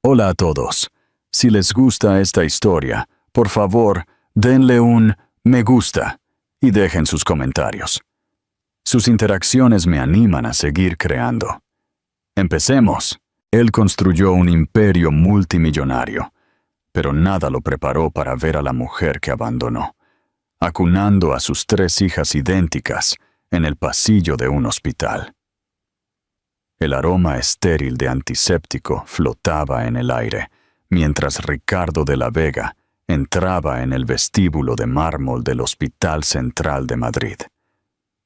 Hola a todos. Si les gusta esta historia, por favor, denle un me gusta y dejen sus comentarios. Sus interacciones me animan a seguir creando. Empecemos. Él construyó un imperio multimillonario, pero nada lo preparó para ver a la mujer que abandonó, acunando a sus 3 hijas idénticas en el pasillo de un hospital. El aroma estéril de antiséptico flotaba en el aire, mientras Ricardo de la Vega entraba en el vestíbulo de mármol del Hospital Central de Madrid.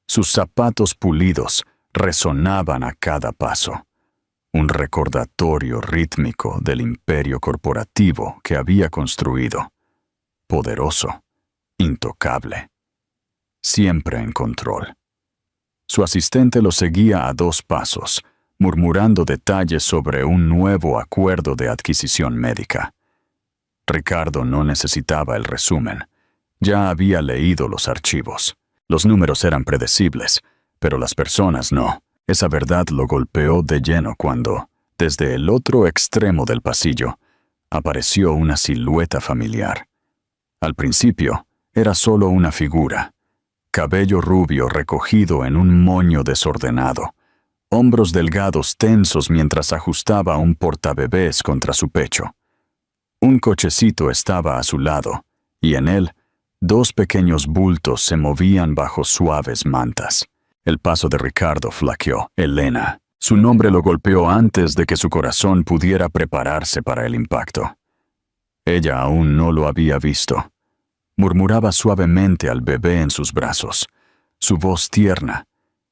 Sus zapatos pulidos resonaban a cada paso, un recordatorio rítmico del imperio corporativo que había construido, poderoso, intocable, siempre en control. Su asistente lo seguía a 2 pasos, murmurando detalles sobre un nuevo acuerdo de adquisición médica. Ricardo no necesitaba el resumen. Ya había leído los archivos. Los números eran predecibles, pero las personas no. Esa verdad lo golpeó de lleno cuando, desde el otro extremo del pasillo, apareció una silueta familiar. Al principio, era solo una figura. Cabello rubio recogido en un moño desordenado, hombros delgados tensos mientras ajustaba un portabebés contra su pecho. Un cochecito estaba a su lado, y en él, 2 pequeños bultos se movían bajo suaves mantas. El paso de Ricardo flaqueó. Elena. Su nombre lo golpeó antes de que su corazón pudiera prepararse para el impacto. Ella aún no lo había visto. Murmuraba suavemente al bebé en sus brazos. Su voz tierna,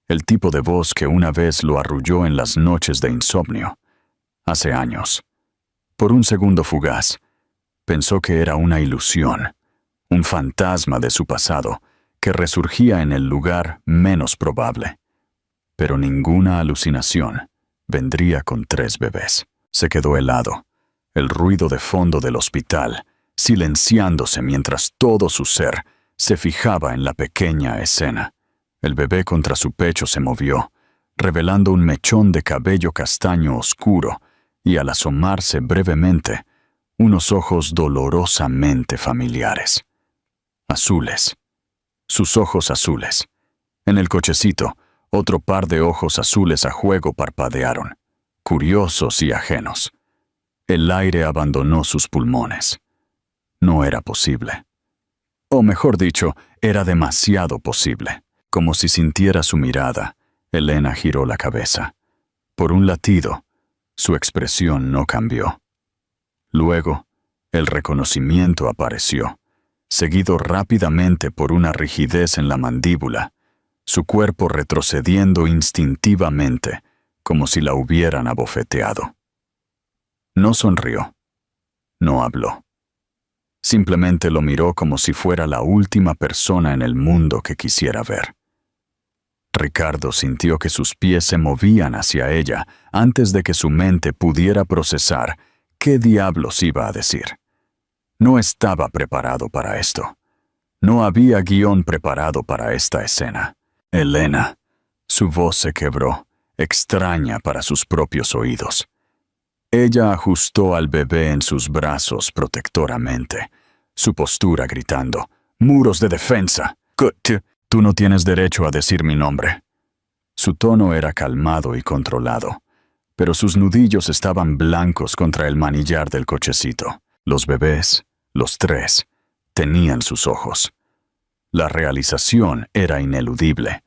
el tipo de voz que una vez lo arrulló en las noches de insomnio. Hace años. Por un segundo fugaz, pensó que era una ilusión, un fantasma de su pasado que resurgía en el lugar menos probable. Pero ninguna alucinación vendría con 3 bebés. Se quedó helado, el ruido de fondo del hospital, silenciándose mientras todo su ser se fijaba en la pequeña escena. El bebé contra su pecho se movió, revelando un mechón de cabello castaño oscuro, y al asomarse brevemente, unos ojos dolorosamente familiares. Azules. Sus ojos azules. En el cochecito, otro par de ojos azules a juego parpadearon, curiosos y ajenos. El aire abandonó sus pulmones. No era posible. O mejor dicho, era demasiado posible. Como si sintiera su mirada, Elena giró la cabeza. Por un latido, su expresión no cambió. Luego, el reconocimiento apareció, seguido rápidamente por una rigidez en la mandíbula, su cuerpo retrocediendo instintivamente, como si la hubieran abofeteado. No sonrió. No habló. Simplemente lo miró como si fuera la última persona en el mundo que quisiera ver. Ricardo sintió que sus pies se movían hacia ella antes de que su mente pudiera procesar qué diablos iba a decir. No estaba preparado para esto. No había guión preparado para esta escena. Elena. Su voz se quebró, extraña para sus propios oídos. Ella ajustó al bebé en sus brazos protectoramente, su postura gritando, «¡Muros de defensa! Tú no tienes derecho a decir mi nombre». Su tono era calmado y controlado, pero sus nudillos estaban blancos contra el manillar del cochecito. Los bebés, los 3, tenían sus ojos. La realización era ineludible,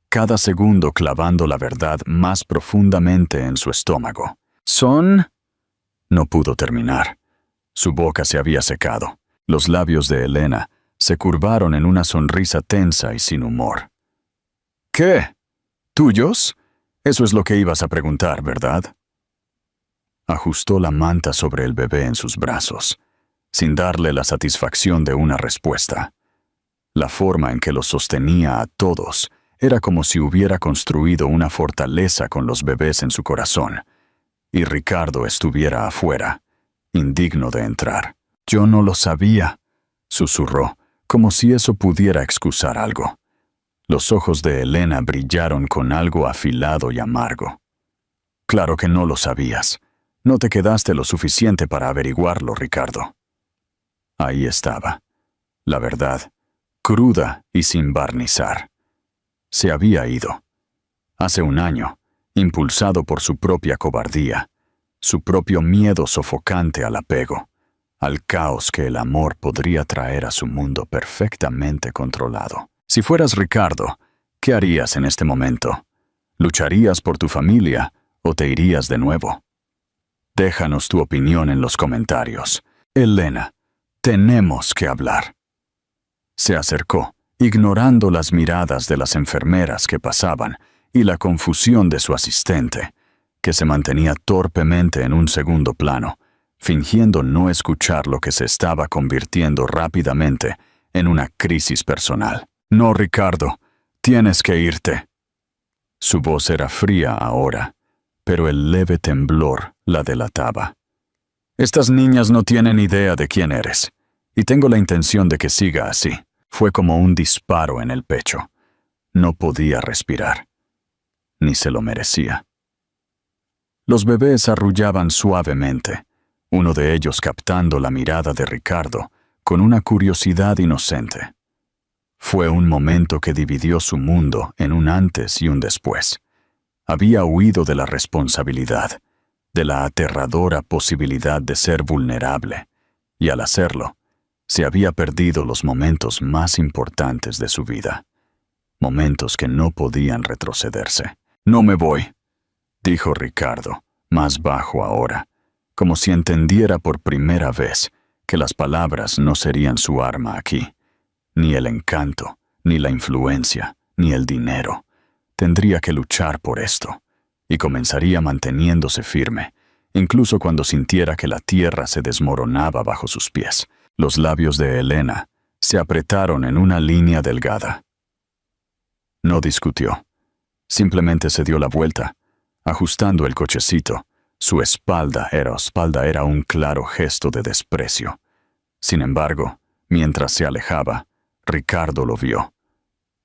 cada segundo clavando la verdad más profundamente en su estómago. «¿Son...?» No pudo terminar. Su boca se había secado. Los labios de Elena se curvaron en una sonrisa tensa y sin humor. «¿Qué? ¿Tuyos? Eso es lo que ibas a preguntar, ¿verdad?» Ajustó la manta sobre el bebé en sus brazos, sin darle la satisfacción de una respuesta. La forma en que los sostenía a todos era como si hubiera construido una fortaleza con los bebés en su corazón, y Ricardo estuviera afuera, indigno de entrar. «Yo no lo sabía», susurró, como si eso pudiera excusar algo. Los ojos de Elena brillaron con algo afilado y amargo. «Claro que no lo sabías. No te quedaste lo suficiente para averiguarlo, Ricardo. Ahí estaba. La verdad, cruda y sin barnizar. Se había ido. Hace un año, impulsado por su propia cobardía, su propio miedo sofocante al apego, al caos que el amor podría traer a su mundo perfectamente controlado. Si fueras Ricardo, ¿qué harías en este momento? ¿Lucharías por tu familia o te irías de nuevo? Déjanos tu opinión en los comentarios. Elena, tenemos que hablar. Se acercó, ignorando las miradas de las enfermeras que pasaban y la confusión de su asistente, que se mantenía torpemente en un segundo plano, fingiendo no escuchar lo que se estaba convirtiendo rápidamente en una crisis personal. No, Ricardo, tienes que irte. Su voz era fría ahora, pero el leve temblor la delataba. Estas niñas no tienen idea de quién eres, y tengo la intención de que siga así. Fue como un disparo en el pecho. No podía respirar. Ni se lo merecía. Los bebés arrullaban suavemente, uno de ellos captando la mirada de Ricardo con una curiosidad inocente. Fue un momento que dividió su mundo en un antes y un después. Había huido de la responsabilidad, de la aterradora posibilidad de ser vulnerable, y al hacerlo, se había perdido los momentos más importantes de su vida, momentos que no podían retrocederse. «No me voy», dijo Ricardo, más bajo ahora, como si entendiera por primera vez que las palabras no serían su arma aquí. Ni el encanto, ni la influencia, ni el dinero. Tendría que luchar por esto, y comenzaría manteniéndose firme, incluso cuando sintiera que la tierra se desmoronaba bajo sus pies. Los labios de Elena se apretaron en una línea delgada. No discutió. Simplemente se dio la vuelta, ajustando el cochecito. Su espalda era un claro gesto de desprecio. Sin embargo, mientras se alejaba, Ricardo lo vio.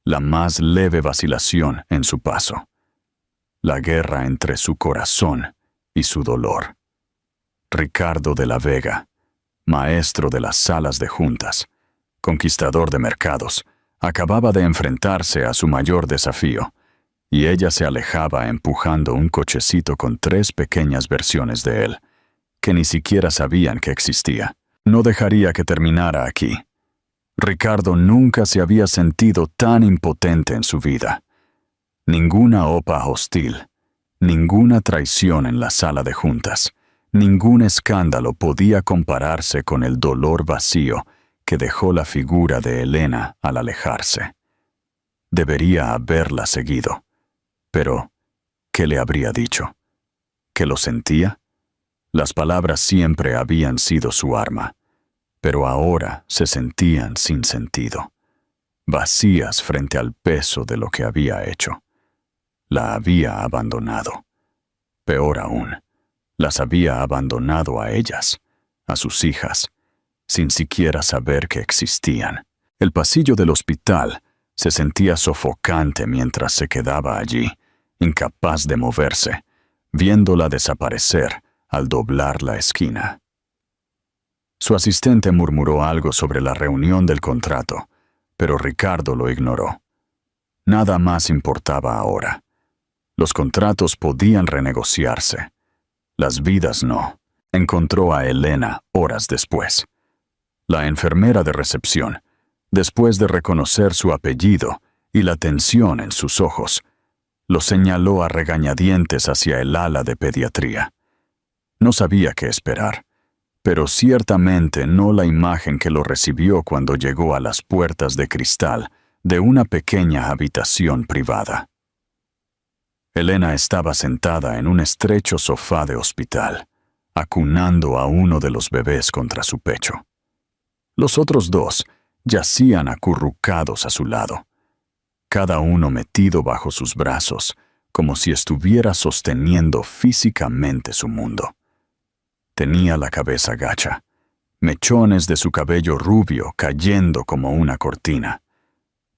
La más leve vacilación en su paso. La guerra entre su corazón y su dolor. Ricardo de la Vega, maestro de las salas de juntas, conquistador de mercados, acababa de enfrentarse a su mayor desafío, y ella se alejaba empujando un cochecito con 3 pequeñas versiones de él, que ni siquiera sabían que existía. No dejaría que terminara aquí. Ricardo nunca se había sentido tan impotente en su vida. Ninguna OPA hostil, ninguna traición en la sala de juntas, ningún escándalo podía compararse con el dolor vacío que dejó la figura de Elena al alejarse. Debería haberla seguido. Pero, ¿qué le habría dicho? ¿Que lo sentía? Las palabras siempre habían sido su arma, pero ahora se sentían sin sentido, vacías frente al peso de lo que había hecho. La había abandonado. Peor aún, las había abandonado a ellas, a sus hijas, sin siquiera saber que existían. El pasillo del hospital se sentía sofocante mientras se quedaba allí, incapaz de moverse, viéndola desaparecer al doblar la esquina. Su asistente murmuró algo sobre la reunión del contrato, pero Ricardo lo ignoró. Nada más importaba ahora. Los contratos podían renegociarse. Las vidas no. Encontró a Elena horas después. La enfermera de recepción, después de reconocer su apellido y la tensión en sus ojos, lo señaló a regañadientes hacia el ala de pediatría. No sabía qué esperar, pero ciertamente no la imagen que lo recibió cuando llegó a las puertas de cristal de una pequeña habitación privada. Elena estaba sentada en un estrecho sofá de hospital, acunando a uno de los bebés contra su pecho. Los otros 2 yacían acurrucados a su lado, cada uno metido bajo sus brazos, como si estuviera sosteniendo físicamente su mundo. Tenía la cabeza gacha, mechones de su cabello rubio cayendo como una cortina,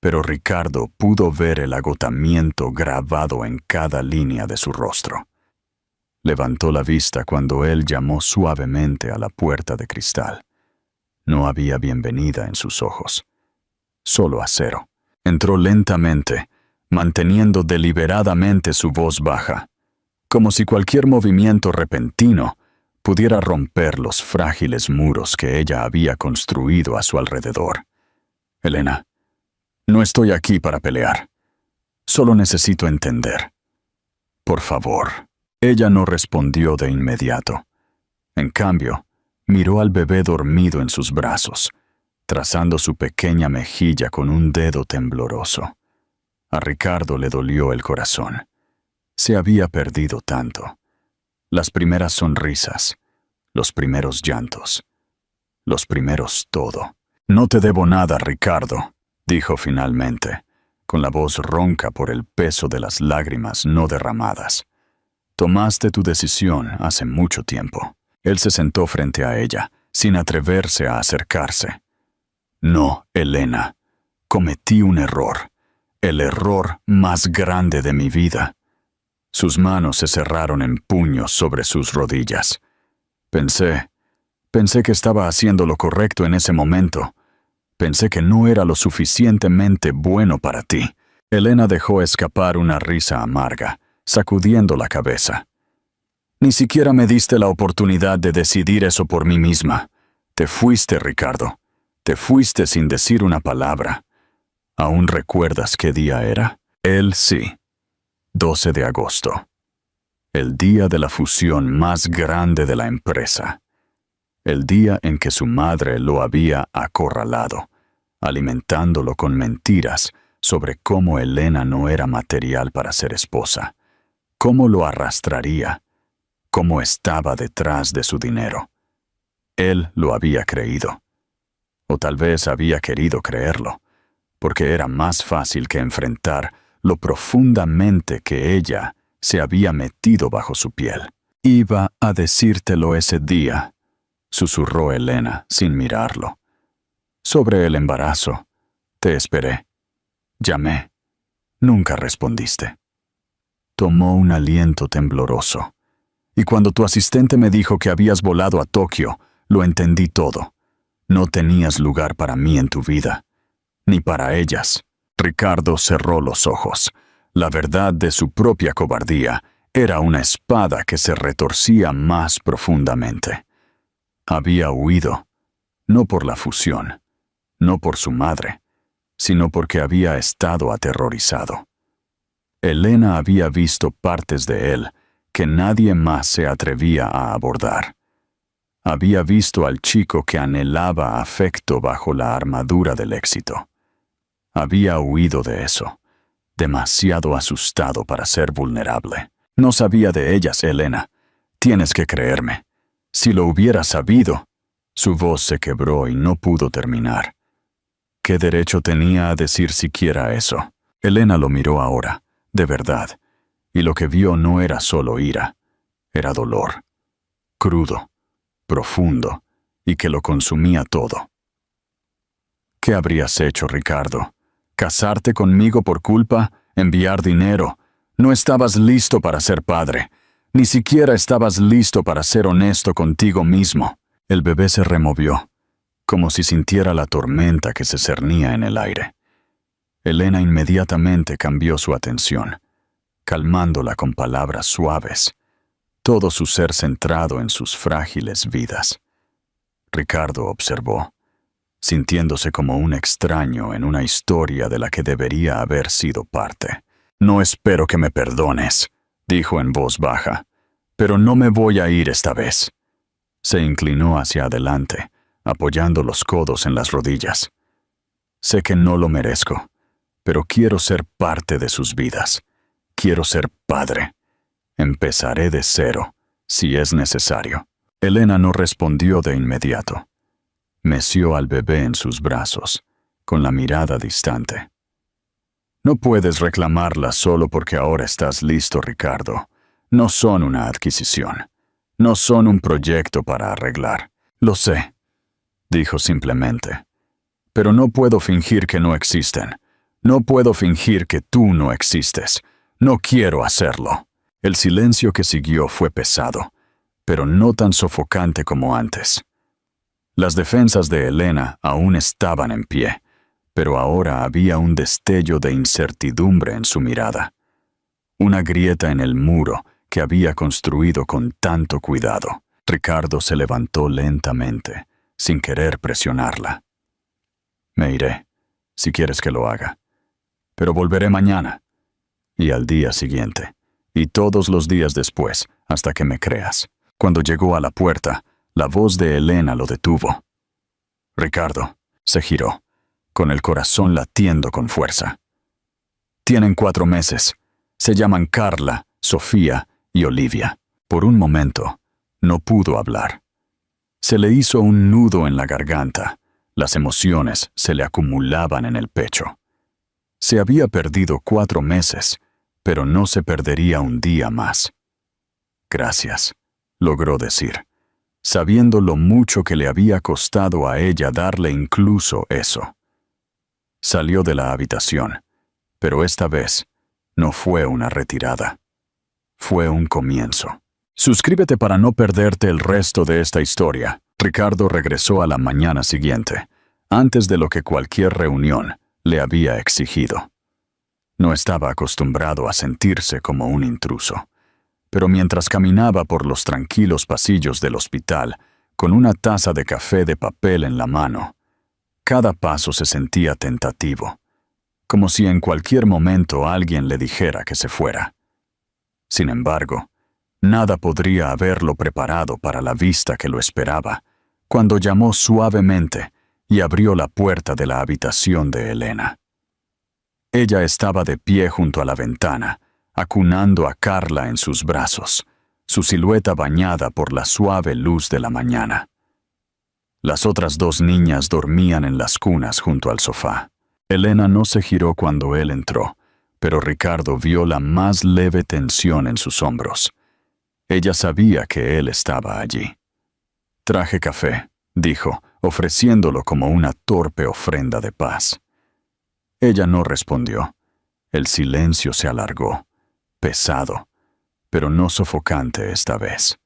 pero Ricardo pudo ver el agotamiento grabado en cada línea de su rostro. Levantó la vista cuando él llamó suavemente a la puerta de cristal. No había bienvenida en sus ojos, solo acero. Entró lentamente, manteniendo deliberadamente su voz baja, como si cualquier movimiento repentino pudiera romper los frágiles muros que ella había construido a su alrededor. Elena, no estoy aquí para pelear. Solo necesito entender. Por favor. Ella no respondió de inmediato. En cambio, miró al bebé dormido en sus brazos, trazando su pequeña mejilla con un dedo tembloroso. A Ricardo le dolió el corazón. Se había perdido tanto. Las primeras sonrisas, los primeros llantos, los primeros todo. «No te debo nada, Ricardo», dijo finalmente, con la voz ronca por el peso de las lágrimas no derramadas. «Tomaste tu decisión hace mucho tiempo». Él se sentó frente a ella, sin atreverse a acercarse. «No, Elena, cometí un error, el error más grande de mi vida». Sus manos se cerraron en puños sobre sus rodillas. Pensé que estaba haciendo lo correcto en ese momento. Pensé que no era lo suficientemente bueno para ti. Elena dejó escapar una risa amarga, sacudiendo la cabeza. Ni siquiera me diste la oportunidad de decidir eso por mí misma. Te fuiste, Ricardo. Te fuiste sin decir una palabra. ¿Aún recuerdas qué día era? Él sí. 12 de agosto. El día de la fusión más grande de la empresa. El día en que su madre lo había acorralado, alimentándolo con mentiras sobre cómo Elena no era material para ser esposa, cómo lo arrastraría, cómo estaba detrás de su dinero. Él lo había creído. O tal vez había querido creerlo, porque era más fácil que enfrentar lo profundamente que ella se había metido bajo su piel. «Iba a decírtelo ese día», susurró Elena sin mirarlo. «Sobre el embarazo. Te esperé. Llamé. Nunca respondiste». Tomó un aliento tembloroso. «Y cuando tu asistente me dijo que habías volado a Tokio, lo entendí todo. No tenías lugar para mí en tu vida, ni para ellas». Ricardo cerró los ojos. La verdad de su propia cobardía era una espada que se retorcía más profundamente. Había huido, no por la fusión, no por su madre, sino porque había estado aterrorizado. Elena había visto partes de él que nadie más se atrevía a abordar. Había visto al chico que anhelaba afecto bajo la armadura del éxito. Había huido de eso, demasiado asustado para ser vulnerable. «No sabía de ellas, Elena. Tienes que creerme. Si lo hubiera sabido». Su voz se quebró y no pudo terminar. ¿Qué derecho tenía a decir siquiera eso? Elena lo miró ahora, de verdad, y lo que vio no era solo ira, era dolor, crudo, profundo, y que lo consumía todo. «¿Qué habrías hecho, Ricardo? ¿Casarte conmigo por culpa? ¿Enviar dinero? No estabas listo para ser padre. Ni siquiera estabas listo para ser honesto contigo mismo». El bebé se removió, como si sintiera la tormenta que se cernía en el aire. Elena inmediatamente cambió su atención, calmándola con palabras suaves, todo su ser centrado en sus frágiles vidas. Ricardo observó, sintiéndose como un extraño en una historia de la que debería haber sido parte. «No espero que me perdones», dijo en voz baja, «pero no me voy a ir esta vez». Se inclinó hacia adelante, apoyando los codos en las rodillas. «Sé que no lo merezco, pero quiero ser parte de sus vidas. Quiero ser padre. Empezaré de cero, si es necesario». Elena no respondió de inmediato. Meció al bebé en sus brazos, con la mirada distante. «No puedes reclamarla solo porque ahora estás listo, Ricardo. No son una adquisición. No son un proyecto para arreglar». «Lo sé», dijo simplemente. «Pero no puedo fingir que no existen. No puedo fingir que tú no existes. No quiero hacerlo». El silencio que siguió fue pesado, pero no tan sofocante como antes. Las defensas de Elena aún estaban en pie, pero ahora había un destello de incertidumbre en su mirada. Una grieta en el muro que había construido con tanto cuidado. Ricardo se levantó lentamente, sin querer presionarla. Me iré, si quieres que lo haga. Pero volveré mañana, y al día siguiente, y todos los días después, hasta que me creas. Cuando llegó a la puerta, la voz de Elena lo detuvo. Ricardo se giró, con el corazón latiendo con fuerza. Tienen 4 meses. Se llaman Carla, Sofía y Olivia. Por un momento, no pudo hablar. Se le hizo un nudo en la garganta. Las emociones se le acumulaban en el pecho. Se había perdido 4 meses, pero no se perdería un día más. Gracias, logró decir, sabiendo lo mucho que le había costado a ella darle incluso eso. Salió de la habitación, pero esta vez no fue una retirada. Fue un comienzo. Suscríbete para no perderte el resto de esta historia. Ricardo regresó a la mañana siguiente, antes de lo que cualquier reunión le había exigido. No estaba acostumbrado a sentirse como un intruso, pero mientras caminaba por los tranquilos pasillos del hospital, con una taza de café de papel en la mano, cada paso se sentía tentativo, como si en cualquier momento alguien le dijera que se fuera. Sin embargo, nada podría haberlo preparado para la vista que lo esperaba, cuando llamó suavemente y abrió la puerta de la habitación de Elena. Ella estaba de pie junto a la ventana, acunando a Carla en sus brazos, su silueta bañada por la suave luz de la mañana. Las otras 2 niñas dormían en las cunas junto al sofá. Elena no se giró cuando él entró, pero Ricardo vio la más leve tensión en sus hombros. Ella sabía que él estaba allí. «Traje café», dijo, ofreciéndolo como una torpe ofrenda de paz. Ella no respondió. El silencio se alargó, pesado, pero no sofocante esta vez.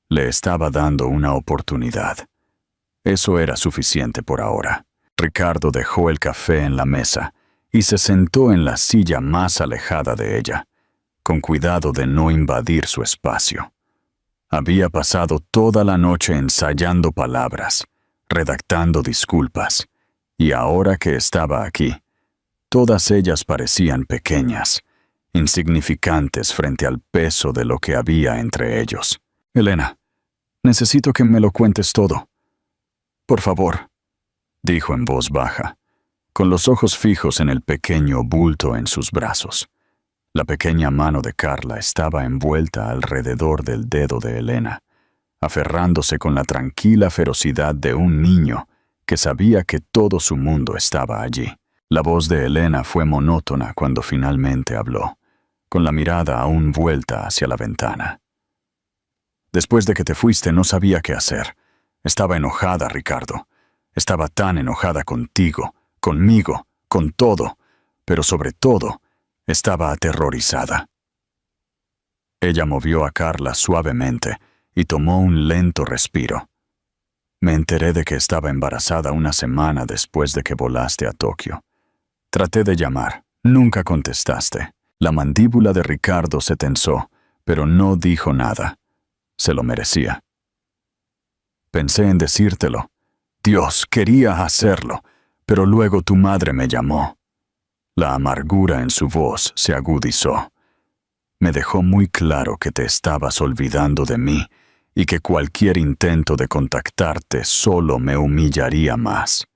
Le estaba dando una oportunidad. Eso era suficiente por ahora. Ricardo dejó el café en la mesa y se sentó en la silla más alejada de ella, con cuidado de no invadir su espacio. Había pasado toda la noche ensayando palabras, redactando disculpas, y ahora que estaba aquí, todas ellas parecían pequeñas, insignificantes frente al peso de lo que había entre ellos. «Elena, necesito que me lo cuentes todo. Por favor», dijo en voz baja, con los ojos fijos en el pequeño bulto en sus brazos. La pequeña mano de Carla estaba envuelta alrededor del dedo de Elena, aferrándose con la tranquila ferocidad de un niño que sabía que todo su mundo estaba allí. La voz de Elena fue monótona cuando finalmente habló, con la mirada aún vuelta hacia la ventana. «Después de que te fuiste no sabía qué hacer. Estaba enojada, Ricardo. Estaba tan enojada contigo, conmigo, con todo, pero sobre todo, estaba aterrorizada». Ella movió a Carla suavemente y tomó un lento respiro. «Me enteré de que estaba embarazada una semana después de que volaste a Tokio. Traté de llamar. Nunca contestaste». La mandíbula de Ricardo se tensó, pero no dijo nada. Se lo merecía. «Pensé en decírtelo. Dios, quería hacerlo, pero luego tu madre me llamó». La amargura en su voz se agudizó. «Me dejó muy claro que te estabas olvidando de mí y que cualquier intento de contactarte solo me humillaría más.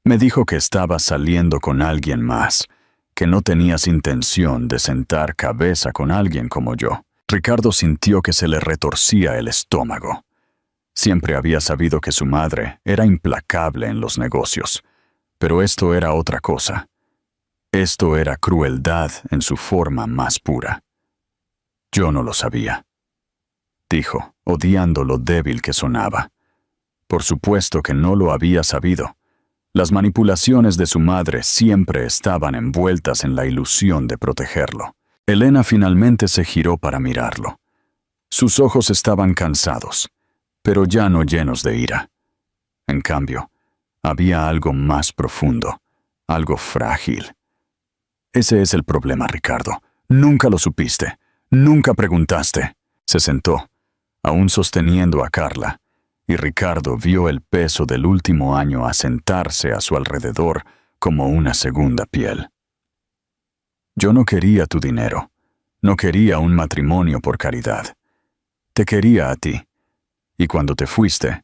Me dijo que estabas saliendo con alguien más, que no tenías intención de sentar cabeza con alguien como yo». Ricardo sintió que se le retorcía el estómago. Siempre había sabido que su madre era implacable en los negocios, pero esto era otra cosa. Esto era crueldad en su forma más pura. «Yo no lo sabía», dijo, odiando lo débil que sonaba. Por supuesto que no lo había sabido. Las manipulaciones de su madre siempre estaban envueltas en la ilusión de protegerlo. Elena finalmente se giró para mirarlo. Sus ojos estaban cansados, pero ya no llenos de ira. En cambio, había algo más profundo, algo frágil. Ese es el problema, Ricardo. Nunca lo supiste, nunca preguntaste. Se sentó, aún sosteniendo a Carla, y Ricardo vio el peso del último año asentarse a su alrededor como una segunda piel. Yo no quería tu dinero, no quería un matrimonio por caridad. Te quería a ti, y cuando te fuiste,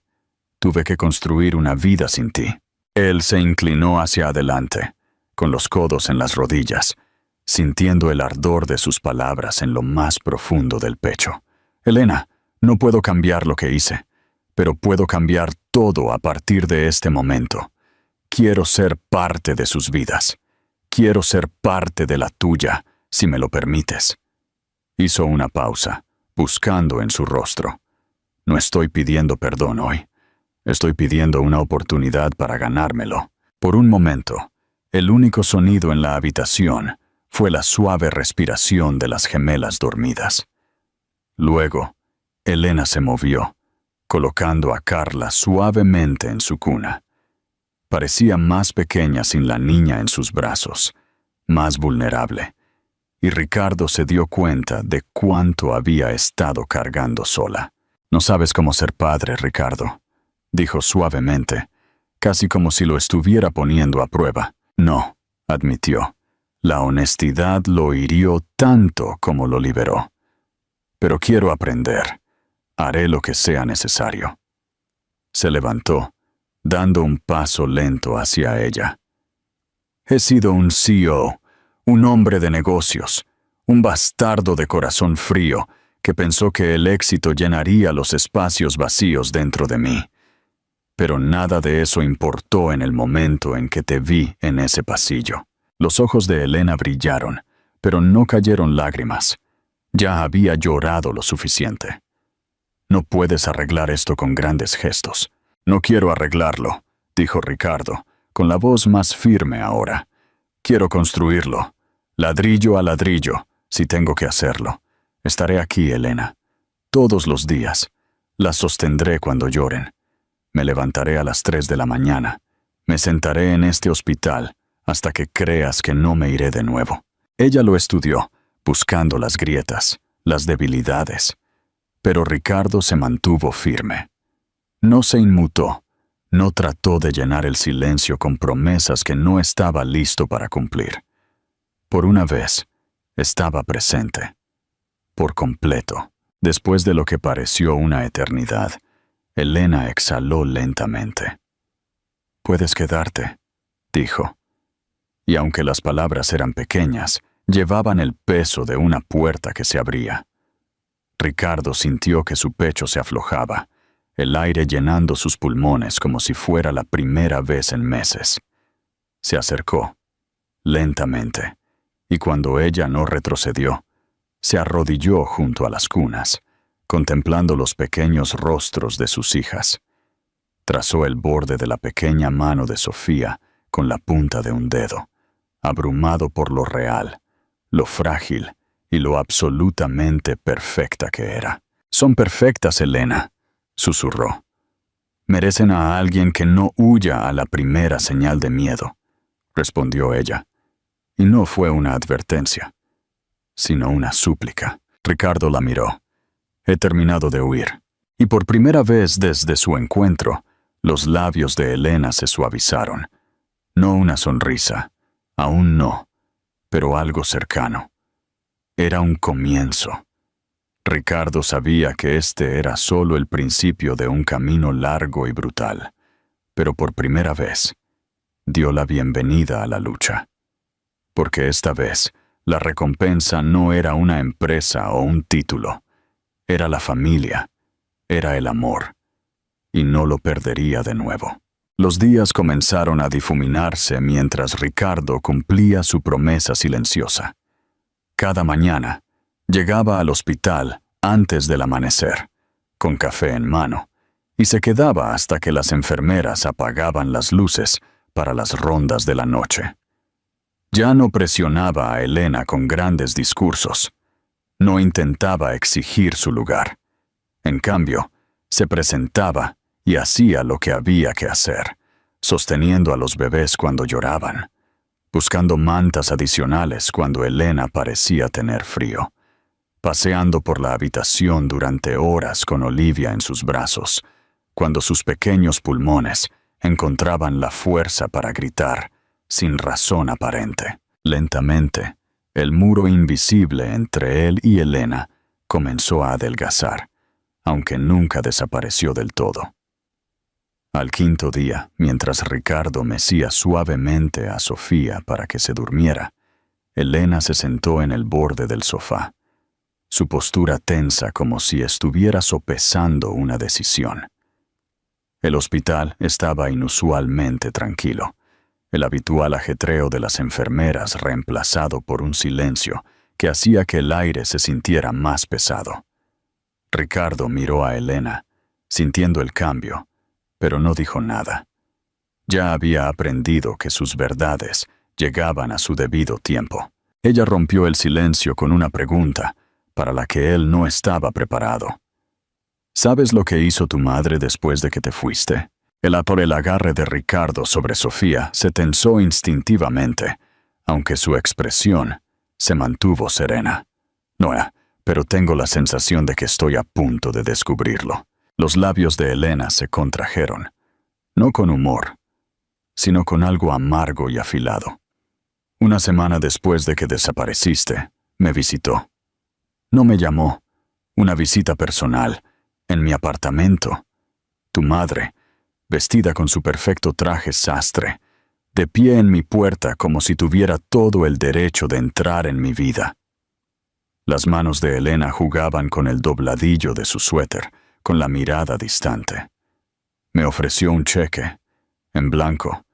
tuve que construir una vida sin ti. Él se inclinó hacia adelante, con los codos en las rodillas, sintiendo el ardor de sus palabras en lo más profundo del pecho. Elena, no puedo cambiar lo que hice, pero puedo cambiar todo a partir de este momento. Quiero ser parte de sus vidas. Quiero ser parte de la tuya, si me lo permites. Hizo una pausa, buscando en su rostro. No estoy pidiendo perdón hoy. Estoy pidiendo una oportunidad para ganármelo. Por un momento, el único sonido en la habitación fue la suave respiración de las gemelas dormidas. Luego, Elena se movió, colocando a Carla suavemente en su cuna. Parecía más pequeña sin la niña en sus brazos, más vulnerable, y Ricardo se dio cuenta de cuánto había estado cargando sola. No sabes cómo ser padre, Ricardo, dijo suavemente, casi como si lo estuviera poniendo a prueba. No, admitió. La honestidad lo hirió tanto como lo liberó. Pero quiero aprender. Haré lo que sea necesario. Se levantó, dando un paso lento hacia ella. He sido un CEO, un hombre de negocios, un bastardo de corazón frío que pensó que el éxito llenaría los espacios vacíos dentro de mí. Pero nada de eso importó en el momento en que te vi en ese pasillo. Los ojos de Elena brillaron, pero no cayeron lágrimas. Ya había llorado lo suficiente. No puedes arreglar esto con grandes gestos. No quiero arreglarlo, dijo Ricardo, con la voz más firme ahora. Quiero construirlo, ladrillo a ladrillo, si tengo que hacerlo. Estaré aquí, Elena, todos los días. Las sostendré cuando lloren. Me levantaré a las 3 de la mañana. Me sentaré en este hospital hasta que creas que no me iré de nuevo. Ella lo estudió, buscando las grietas, las debilidades. Pero Ricardo se mantuvo firme. No se inmutó, no trató de llenar el silencio con promesas que no estaba listo para cumplir. Por una vez, estaba presente. Por completo. Después de lo que pareció una eternidad, Elena exhaló lentamente. «Puedes quedarte», dijo. Y aunque las palabras eran pequeñas, llevaban el peso de una puerta que se abría. Ricardo sintió que su pecho se aflojaba, el aire llenando sus pulmones como si fuera la primera vez en meses. Se acercó, lentamente, y cuando ella no retrocedió, se arrodilló junto a las cunas, contemplando los pequeños rostros de sus hijas. Trazó el borde de la pequeña mano de Sofía con la punta de un dedo, abrumado por lo real, lo frágil y lo absolutamente perfecta que era. «Son perfectas, Elena», susurró. «Merecen a alguien que no huya a la primera señal de miedo», respondió ella. Y no fue una advertencia, sino una súplica. Ricardo la miró. «He terminado de huir». Y por primera vez desde su encuentro, los labios de Elena se suavizaron. No una sonrisa, aún no, pero algo cercano. Era un comienzo. Ricardo sabía que este era solo el principio de un camino largo y brutal, pero por primera vez dio la bienvenida a la lucha. Porque esta vez la recompensa no era una empresa o un título, era la familia, era el amor, y no lo perdería de nuevo. Los días comenzaron a difuminarse mientras Ricardo cumplía su promesa silenciosa. Cada mañana llegaba al hospital antes del amanecer, con café en mano, y se quedaba hasta que las enfermeras apagaban las luces para las rondas de la noche. Ya no presionaba a Elena con grandes discursos. No intentaba exigir su lugar. En cambio, se presentaba y hacía lo que había que hacer, sosteniendo a los bebés cuando lloraban, buscando mantas adicionales cuando Elena parecía tener frío, paseando por la habitación durante horas con Olivia en sus brazos, cuando sus pequeños pulmones encontraban la fuerza para gritar, sin razón aparente. Lentamente, el muro invisible entre él y Elena comenzó a adelgazar, aunque nunca desapareció del todo. Al quinto día, mientras Ricardo mecía suavemente a Sofía para que se durmiera, Elena se sentó en el borde del sofá, su postura tensa como si estuviera sopesando una decisión. El hospital estaba inusualmente tranquilo, el habitual ajetreo de las enfermeras reemplazado por un silencio que hacía que el aire se sintiera más pesado. Ricardo miró a Elena, sintiendo el cambio, pero no dijo nada. Ya había aprendido que sus verdades llegaban a su debido tiempo. Ella rompió el silencio con una pregunta para la que él no estaba preparado. ¿Sabes lo que hizo tu madre después de que te fuiste? Por el agarre de Ricardo sobre Sofía se tensó instintivamente, aunque su expresión se mantuvo serena. No, pero tengo la sensación de que estoy a punto de descubrirlo. Los labios de Elena se contrajeron, no con humor, sino con algo amargo y afilado. Una semana después de que desapareciste, me visitó. No me llamó, una visita personal, en mi apartamento. Tu madre, vestida con su perfecto traje sastre, de pie en mi puerta como si tuviera todo el derecho de entrar en mi vida. Las manos de Elena jugaban con el dobladillo de su suéter, con la mirada distante. Me ofreció un cheque, en blanco.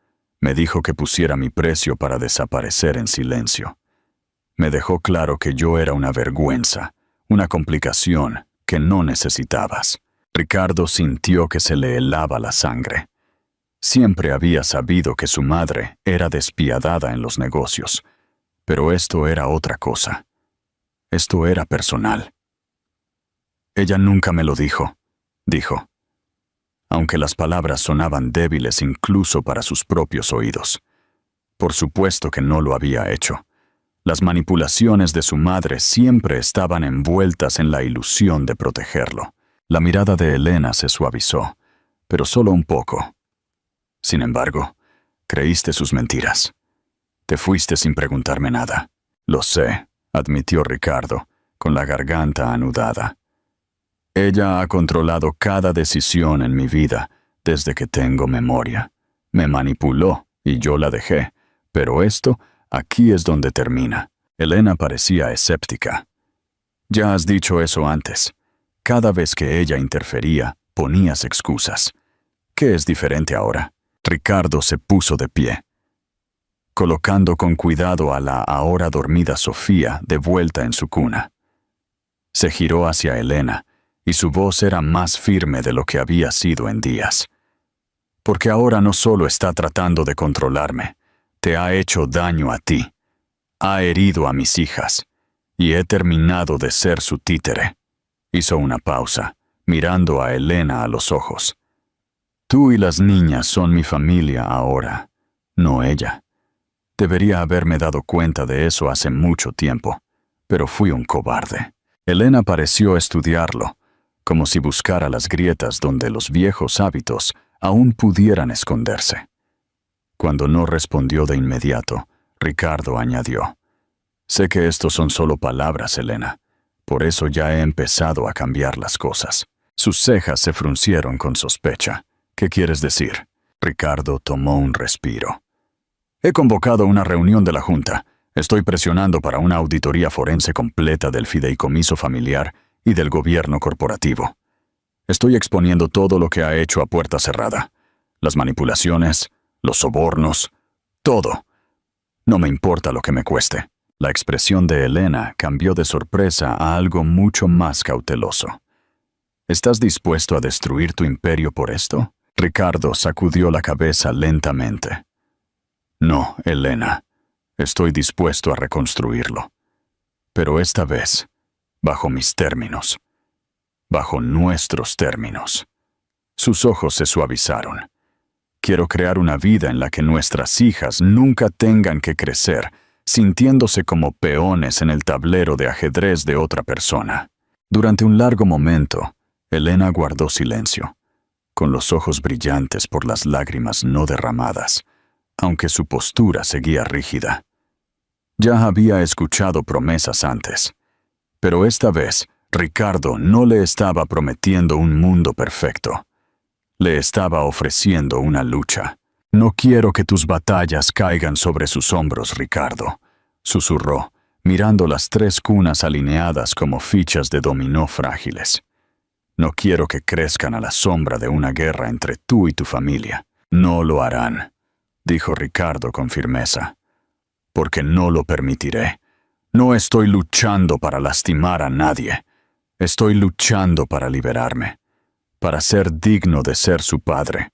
Me dijo que pusiera mi precio para desaparecer en silencio. Me dejó claro que yo era una vergüenza, una complicación que no necesitabas. Ricardo sintió que se le helaba la sangre. Siempre había sabido que su madre era despiadada en los negocios, pero esto era otra cosa. Esto era personal. Ella nunca me lo dijo, dijo, aunque las palabras sonaban débiles incluso para sus propios oídos. Por supuesto que no lo había hecho. Las manipulaciones de su madre siempre estaban envueltas en la ilusión de protegerlo. La mirada de Elena se suavizó, pero solo un poco. Sin embargo, creíste sus mentiras. Te fuiste sin preguntarme nada. Lo sé, admitió Ricardo, con la garganta anudada. Ella ha controlado cada decisión en mi vida desde que tengo memoria. Me manipuló y yo la dejé, pero esto aquí es donde termina. Elena parecía escéptica. Ya has dicho eso antes. Cada vez que ella interfería, ponías excusas. ¿Qué es diferente ahora? Ricardo se puso de pie, colocando con cuidado a la ahora dormida Sofía de vuelta en su cuna. Se giró hacia Elena, y su voz era más firme de lo que había sido en días. Porque ahora no solo está tratando de controlarme, te ha hecho daño a ti, ha herido a mis hijas, y he terminado de ser su títere. Hizo una pausa, mirando a Elena a los ojos. Tú y las niñas son mi familia ahora, no ella. Debería haberme dado cuenta de eso hace mucho tiempo, pero fui un cobarde. Elena pareció estudiarlo, como si buscara las grietas donde los viejos hábitos aún pudieran esconderse. Cuando no respondió de inmediato, Ricardo añadió: Sé que estos son solo palabras, Elena. Por eso ya he empezado a cambiar las cosas. Sus cejas se fruncieron con sospecha. ¿Qué quieres decir? Ricardo tomó un respiro. He convocado una reunión de la Junta. Estoy presionando para una auditoría forense completa del fideicomiso familiar y del gobierno corporativo. Estoy exponiendo todo lo que ha hecho a puerta cerrada. Las manipulaciones, los sobornos, todo. No me importa lo que me cueste. La expresión de Elena cambió de sorpresa a algo mucho más cauteloso. ¿Estás dispuesto a destruir tu imperio por esto? Ricardo sacudió la cabeza lentamente. No, Elena. Estoy dispuesto a reconstruirlo. Pero esta vez, bajo mis términos. Bajo nuestros términos. Sus ojos se suavizaron. Quiero crear una vida en la que nuestras hijas nunca tengan que crecer sintiéndose como peones en el tablero de ajedrez de otra persona. Durante un largo momento, Elena guardó silencio, con los ojos brillantes por las lágrimas no derramadas, aunque su postura seguía rígida. Ya había escuchado promesas antes, pero esta vez Ricardo no le estaba prometiendo un mundo perfecto. Le estaba ofreciendo una lucha. «No quiero que tus batallas caigan sobre sus hombros, Ricardo», susurró, mirando las 3 cunas alineadas como fichas de dominó frágiles. «No quiero que crezcan a la sombra de una guerra entre tú y tu familia». «No lo harán», dijo Ricardo con firmeza, «porque no lo permitiré. No estoy luchando para lastimar a nadie. Estoy luchando para liberarme, para ser digno de ser su padre,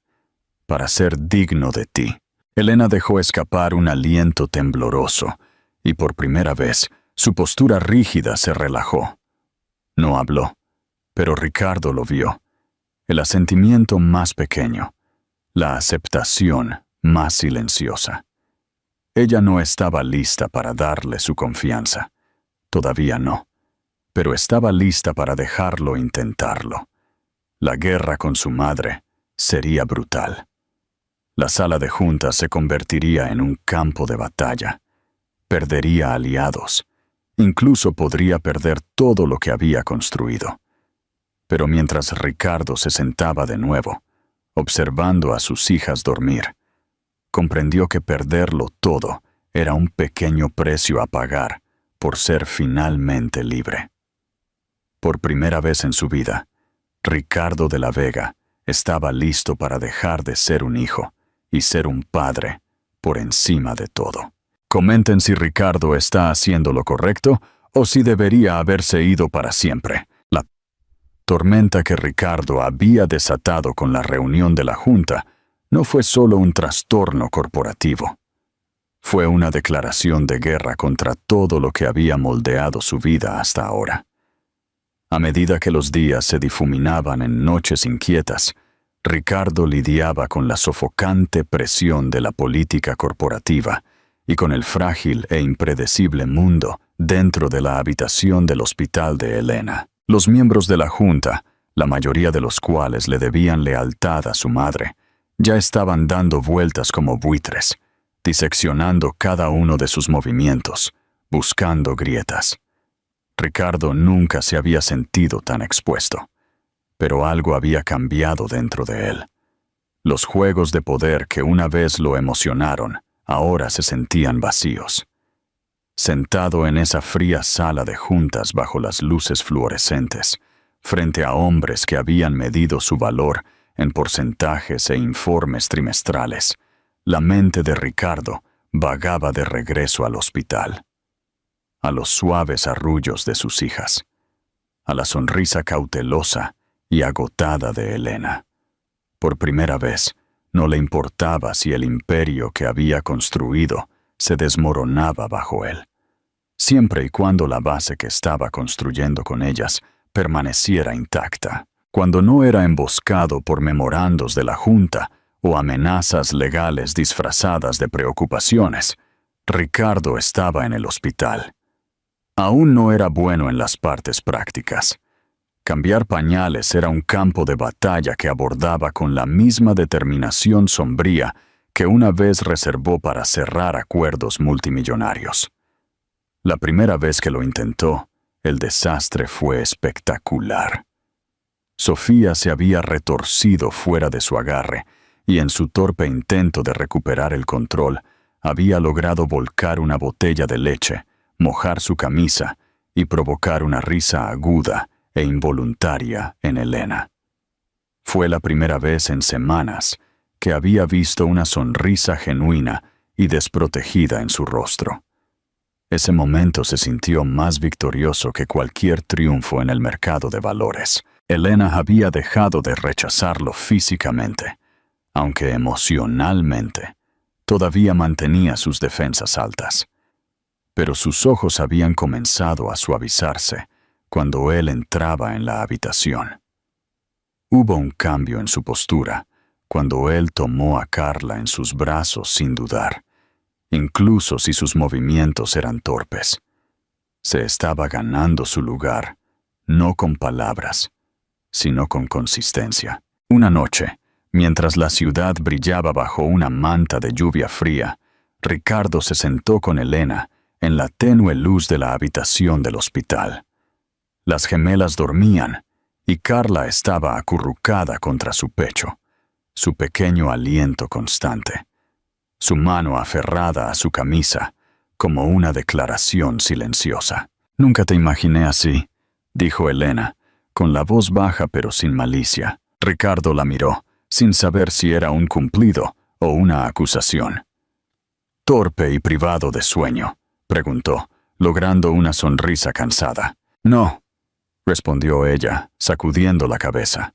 para ser digno de ti». Elena dejó escapar un aliento tembloroso, y por primera vez su postura rígida se relajó. No habló, pero Ricardo lo vio. El asentimiento más pequeño, la aceptación más silenciosa. Ella no estaba lista para darle su confianza. Todavía no, pero estaba lista para dejarlo intentarlo. La guerra con su madre sería brutal. La sala de juntas se convertiría en un campo de batalla. Perdería aliados. Incluso podría perder todo lo que había construido. Pero mientras Ricardo se sentaba de nuevo, observando a sus hijas dormir, comprendió que perderlo todo era un pequeño precio a pagar por ser finalmente libre. Por primera vez en su vida, Ricardo de la Vega estaba listo para dejar de ser un hijo y ser un padre por encima de todo. Comenten si Ricardo está haciendo lo correcto o si debería haberse ido para siempre. La tormenta que Ricardo había desatado con la reunión de la Junta no fue solo un trastorno corporativo. Fue una declaración de guerra contra todo lo que había moldeado su vida hasta ahora. A medida que los días se difuminaban en noches inquietas, Ricardo lidiaba con la sofocante presión de la política corporativa y con el frágil e impredecible mundo dentro de la habitación del hospital de Elena. Los miembros de la Junta, la mayoría de los cuales le debían lealtad a su madre, ya estaban dando vueltas como buitres, diseccionando cada uno de sus movimientos, buscando grietas. Ricardo nunca se había sentido tan expuesto, pero algo había cambiado dentro de él. Los juegos de poder que una vez lo emocionaron, ahora se sentían vacíos. Sentado en esa fría sala de juntas bajo las luces fluorescentes, frente a hombres que habían medido su valor en porcentajes e informes trimestrales, la mente de Ricardo vagaba de regreso al hospital. A los suaves arrullos de sus hijas, a la sonrisa cautelosa y agotada de Elena. Por primera vez, no le importaba si el imperio que había construido se desmoronaba bajo él, siempre y cuando la base que estaba construyendo con ellas permaneciera intacta. Cuando no era emboscado por memorandos de la Junta o amenazas legales disfrazadas de preocupaciones, Ricardo estaba en el hospital. Aún no era bueno en las partes prácticas. Cambiar pañales era un campo de batalla que abordaba con la misma determinación sombría que una vez reservó para cerrar acuerdos multimillonarios. La primera vez que lo intentó, el desastre fue espectacular. Sofía se había retorcido fuera de su agarre y en su torpe intento de recuperar el control, había logrado volcar una botella de leche, mojar su camisa y provocar una risa aguda e involuntaria en Elena. Fue la primera vez en semanas que había visto una sonrisa genuina y desprotegida en su rostro. Ese momento se sintió más victorioso que cualquier triunfo en el mercado de valores. Elena había dejado de rechazarlo físicamente, aunque emocionalmente todavía mantenía sus defensas altas. pero sus ojos habían comenzado a suavizarse cuando él entraba en la habitación. Hubo un cambio en su postura cuando él tomó a Carla en sus brazos sin dudar, incluso si sus movimientos eran torpes. Se estaba ganando su lugar, no con palabras, sino con consistencia. Una noche, mientras la ciudad brillaba bajo una manta de lluvia fría, Ricardo se sentó con Elena en la tenue luz de la habitación del hospital. Las gemelas dormían y Carla estaba acurrucada contra su pecho, su pequeño aliento constante, su mano aferrada a su camisa, como una declaración silenciosa. «Nunca te imaginé así», dijo Elena, con la voz baja pero sin malicia. Ricardo la miró, sin saber si era un cumplido o una acusación. «¿Torpe y privado de sueño?», preguntó, logrando una sonrisa cansada. «No», respondió ella, sacudiendo la cabeza.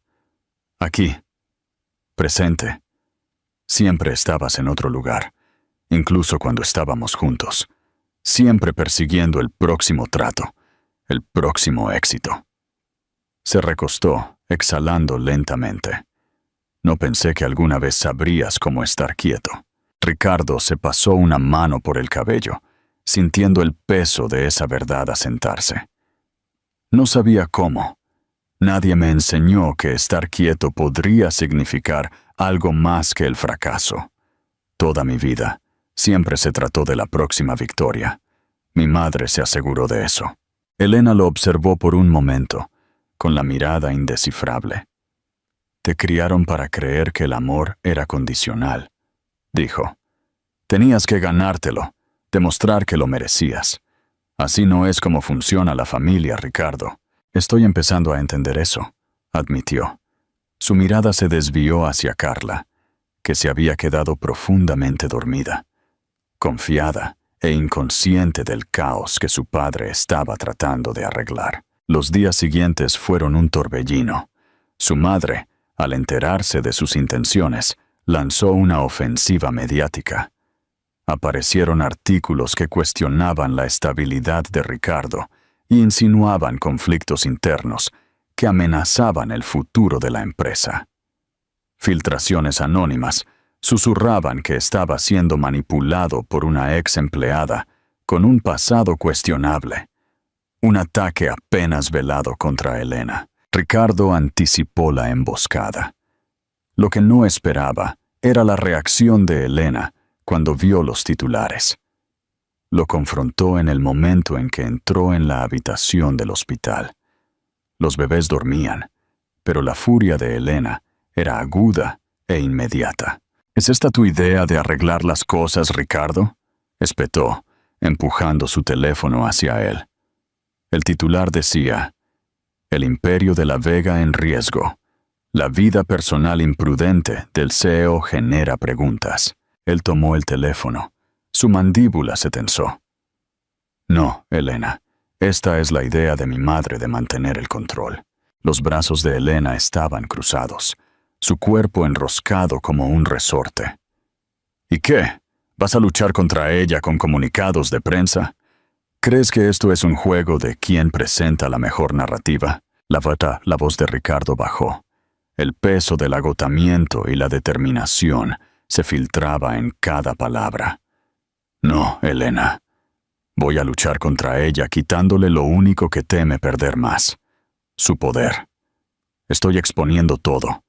«Aquí. Presente. Siempre estabas en otro lugar, incluso cuando estábamos juntos, siempre persiguiendo el próximo trato, el próximo éxito». Se recostó, exhalando lentamente. «No pensé que alguna vez sabrías cómo estar quieto». Ricardo se pasó una mano por el cabello, sintiendo el peso de esa verdad asentarse. «No sabía cómo. Nadie me enseñó que estar quieto podría significar algo más que el fracaso. Toda mi vida, siempre se trató de la próxima victoria. Mi madre se aseguró de eso». Elena lo observó por un momento, con la mirada indescifrable. «Te criaron para creer que el amor era condicional», dijo. «Tenías que ganártelo, demostrar que lo merecías. Así no es como funciona la familia, Ricardo». «Estoy empezando a entender eso», admitió. Su mirada se desvió hacia Carla, que se había quedado profundamente dormida, confiada e inconsciente del caos que su padre estaba tratando de arreglar. Los días siguientes fueron un torbellino. Su madre, al enterarse de sus intenciones, lanzó una ofensiva mediática. Aparecieron artículos que cuestionaban la estabilidad de Ricardo y insinuaban conflictos internos que amenazaban el futuro de la empresa. Filtraciones anónimas susurraban que estaba siendo manipulado por una ex empleada con un pasado cuestionable. Un ataque apenas velado contra Elena. Ricardo anticipó la emboscada. Lo que no esperaba era la reacción de Elena cuando vio los titulares. Lo confrontó en el momento en que entró en la habitación del hospital. Los bebés dormían, pero la furia de Elena era aguda e inmediata. «¿Es esta tu idea de arreglar las cosas, Ricardo?», espetó, empujando su teléfono hacia él. El titular decía: «El imperio de la Vega en riesgo. La vida personal imprudente del CEO genera preguntas». Él tomó el teléfono. Su mandíbula se tensó. «No, Elena, esta es la idea de mi madre de mantener el control». Los brazos de Elena estaban cruzados, su cuerpo enroscado como un resorte. «¿Y qué? ¿Vas a luchar contra ella con comunicados de prensa? ¿Crees que esto es un juego de quién presenta la mejor narrativa?» La voz de Ricardo bajó. El peso del agotamiento y la determinación se filtraba en cada palabra. «No, Elena. Voy a luchar contra ella quitándole lo único que teme perder más: su poder. Estoy exponiendo todo.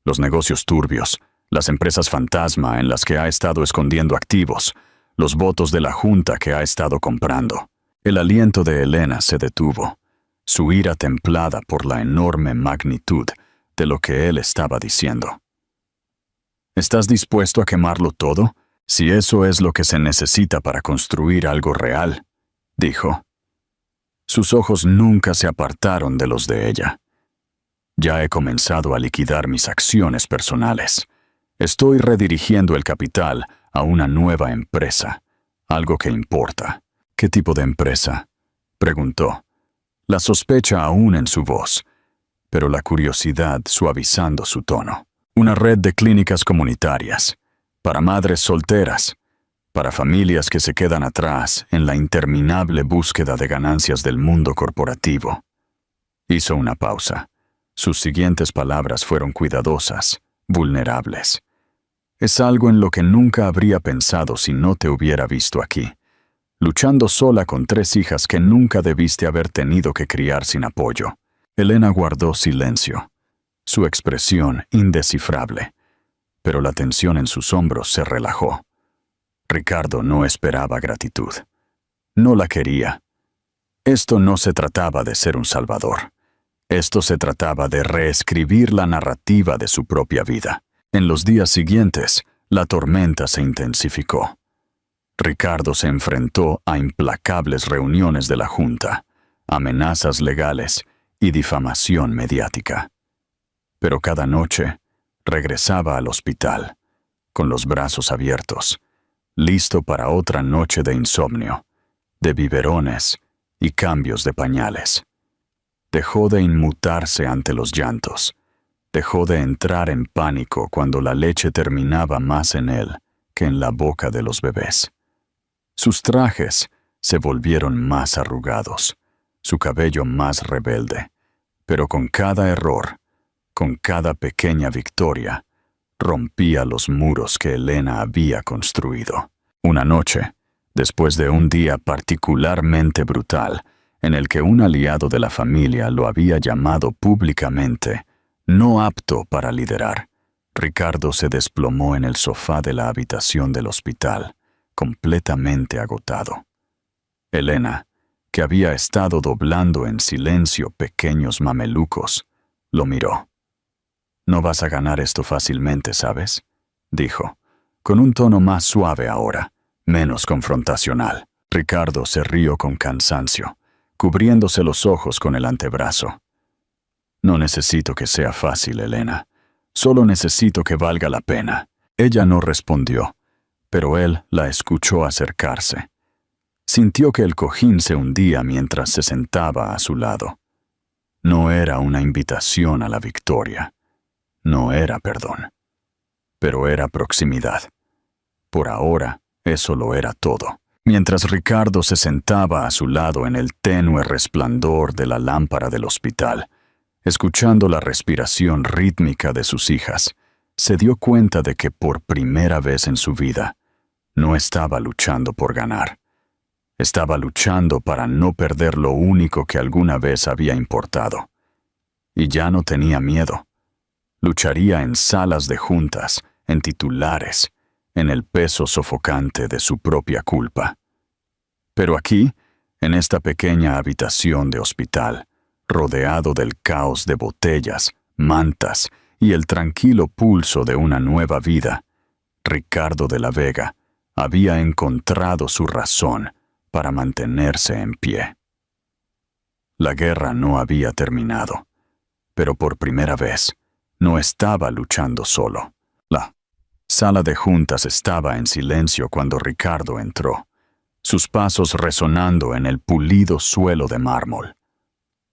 Los negocios turbios, las empresas fantasma en las que ha estado escondiendo activos, los votos de la junta que ha estado comprando». El aliento de Elena se detuvo, su ira templada por la enorme magnitud de lo que él estaba diciendo. «¿Estás dispuesto a quemarlo todo, si eso es lo que se necesita para construir algo real?», dijo. Sus ojos nunca se apartaron de los de ella. «Ya he comenzado a liquidar mis acciones personales. Estoy redirigiendo el capital a una nueva empresa, algo que importa». «¿Qué tipo de empresa?», preguntó, la sospecha aún en su voz, pero la curiosidad suavizando su tono. «Una red de clínicas comunitarias, para madres solteras, para familias que se quedan atrás en la interminable búsqueda de ganancias del mundo corporativo. Hizo una pausa. Sus siguientes palabras fueron cuidadosas, vulnerables. Es algo en lo que nunca habría pensado si no te hubiera visto aquí, luchando sola con 3 hijas que nunca debiste haber tenido que criar sin apoyo. Elena guardó silencio, su expresión indescifrable, pero la tensión en sus hombros se relajó. Ricardo no esperaba gratitud. No la quería. Esto no se trataba de ser un salvador. Esto se trataba de reescribir la narrativa de su propia vida. En los días siguientes, la tormenta se intensificó. Ricardo se enfrentó a implacables reuniones de la Junta, amenazas legales y difamación mediática. Pero cada noche regresaba al hospital, con los brazos abiertos, listo para otra noche de insomnio, de biberones y cambios de pañales. Dejó de inmutarse ante los llantos. Dejó de entrar en pánico cuando la leche terminaba más en él que en la boca de los bebés. Sus trajes se volvieron más arrugados, su cabello más rebelde, pero con cada error, con cada pequeña victoria, rompía los muros que Elena había construido. Una noche, después de un día particularmente brutal, en el que un aliado de la familia lo había llamado públicamente no apto para liderar, Ricardo se desplomó en el sofá de la habitación del hospital, completamente agotado. Elena, que había estado doblando en silencio pequeños mamelucos, lo miró. «No vas a ganar esto fácilmente, ¿sabes?», dijo, con un tono más suave ahora, menos confrontacional. Ricardo se rió con cansancio, cubriéndose los ojos con el antebrazo. «No necesito que sea fácil, Elena. Solo necesito que valga la pena». Ella no respondió, pero él la escuchó acercarse. Sintió que el cojín se hundía mientras se sentaba a su lado. No era una invitación a la victoria. No era perdón. Pero era proximidad. Por ahora, eso lo era todo. Mientras Ricardo se sentaba a su lado en el tenue resplandor de la lámpara del hospital, escuchando la respiración rítmica de sus hijas, se dio cuenta de que por primera vez en su vida no estaba luchando por ganar. Estaba luchando para no perder lo único que alguna vez había importado. Y ya no tenía miedo. Lucharía en salas de juntas, en titulares, en el peso sofocante de su propia culpa. Pero aquí, en esta pequeña habitación de hospital, rodeado del caos de botellas, mantas y el tranquilo pulso de una nueva vida, Ricardo de la Vega había encontrado su razón para mantenerse en pie. La guerra no había terminado, pero por primera vez no estaba luchando solo. La sala de juntas estaba en silencio cuando Ricardo entró, sus pasos resonando en el pulido suelo de mármol.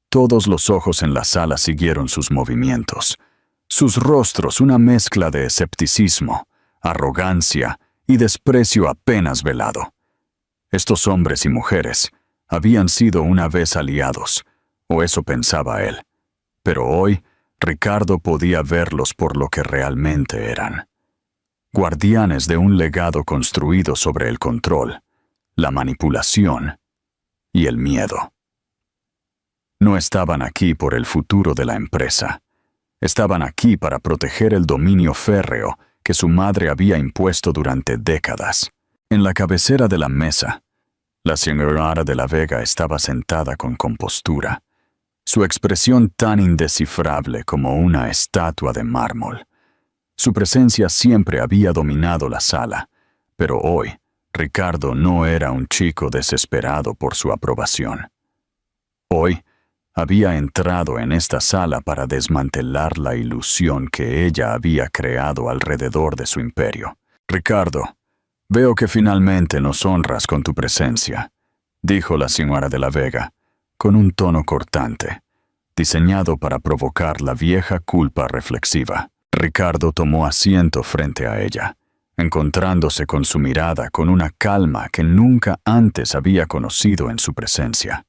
Todos los ojos en la sala siguieron sus movimientos, sus rostros una mezcla de escepticismo, arrogancia y desprecio apenas velado. Estos hombres y mujeres habían sido una vez aliados, o eso pensaba él, pero hoy Ricardo podía verlos por lo que realmente eran. Guardianes de un legado construido sobre el control, la manipulación y el miedo. No estaban aquí por el futuro de la empresa. Estaban aquí para proteger el dominio férreo que su madre había impuesto durante décadas. En la cabecera de la mesa, la señora de la Vega estaba sentada con compostura, su expresión tan indescifrable como una estatua de mármol. Su presencia siempre había dominado la sala, pero hoy Ricardo no era un chico desesperado por su aprobación. Hoy había entrado en esta sala para desmantelar la ilusión que ella había creado alrededor de su imperio. «Ricardo, veo que finalmente nos honras con tu presencia», dijo la señora de la Vega, con un tono cortante, diseñado para provocar la vieja culpa reflexiva. Ricardo tomó asiento frente a ella, encontrándose con su mirada con una calma que nunca antes había conocido en su presencia.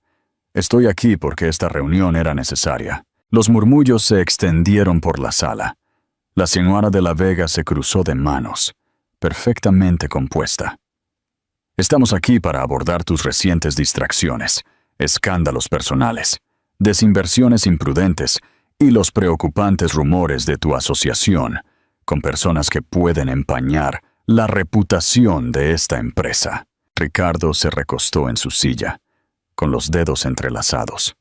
Estoy aquí porque esta reunión era necesaria. Los murmullos se extendieron por la sala. La señora de la Vega se cruzó de manos, perfectamente compuesta. Estamos aquí para abordar tus recientes distracciones, escándalos personales, desinversiones imprudentes y los preocupantes rumores de tu asociación con personas que pueden empañar la reputación de esta empresa. Ricardo se recostó en su silla, con los dedos entrelazados.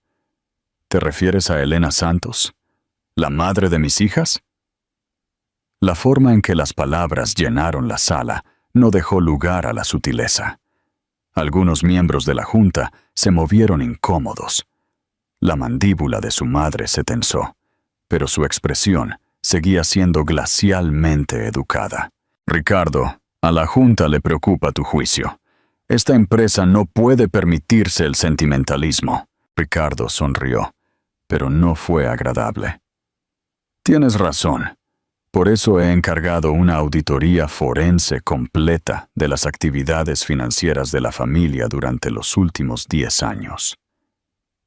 ¿Te refieres a Elena Santos, la madre de mis hijas? La forma en que las palabras llenaron la sala no dejó lugar a la sutileza. Algunos miembros de la junta se movieron incómodos. La mandíbula de su madre se tensó, pero su expresión seguía siendo glacialmente educada. Ricardo, a la junta le preocupa tu juicio. Esta empresa no puede permitirse el sentimentalismo. Ricardo sonrió, pero no fue agradable. Tienes razón. Por eso he encargado una auditoría forense completa de las actividades financieras de la familia durante los últimos 10 años.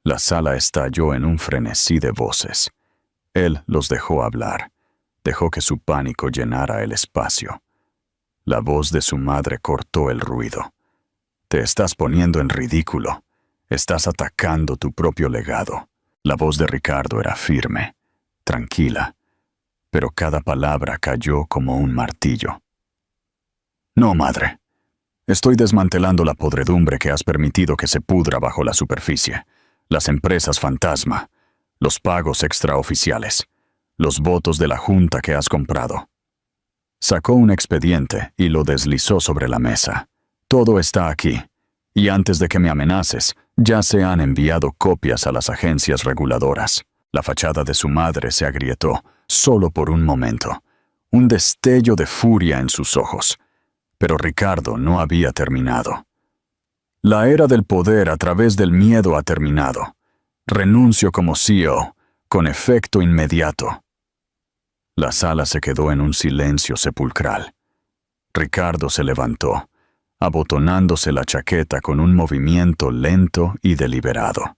La sala estalló en un frenesí de voces. Él los dejó hablar. Dejó que su pánico llenara el espacio. La voz de su madre cortó el ruido. Te estás poniendo en ridículo. Estás atacando tu propio legado. La voz de Ricardo era firme, tranquila, pero cada palabra cayó como un martillo. No, madre. Estoy desmantelando la podredumbre que has permitido que se pudra bajo la superficie. Las empresas fantasma, los pagos extraoficiales, los votos de la junta que has comprado. Sacó un expediente y lo deslizó sobre la mesa. Todo está aquí, y antes de que me amenaces, ya se han enviado copias a las agencias reguladoras. La fachada de su madre se agrietó, solo por un momento. Un destello de furia en sus ojos. Pero Ricardo no había terminado. La era del poder a través del miedo ha terminado. Renuncio como CEO, con efecto inmediato. La sala se quedó en un silencio sepulcral. Ricardo se levantó, abotonándose la chaqueta con un movimiento lento y deliberado.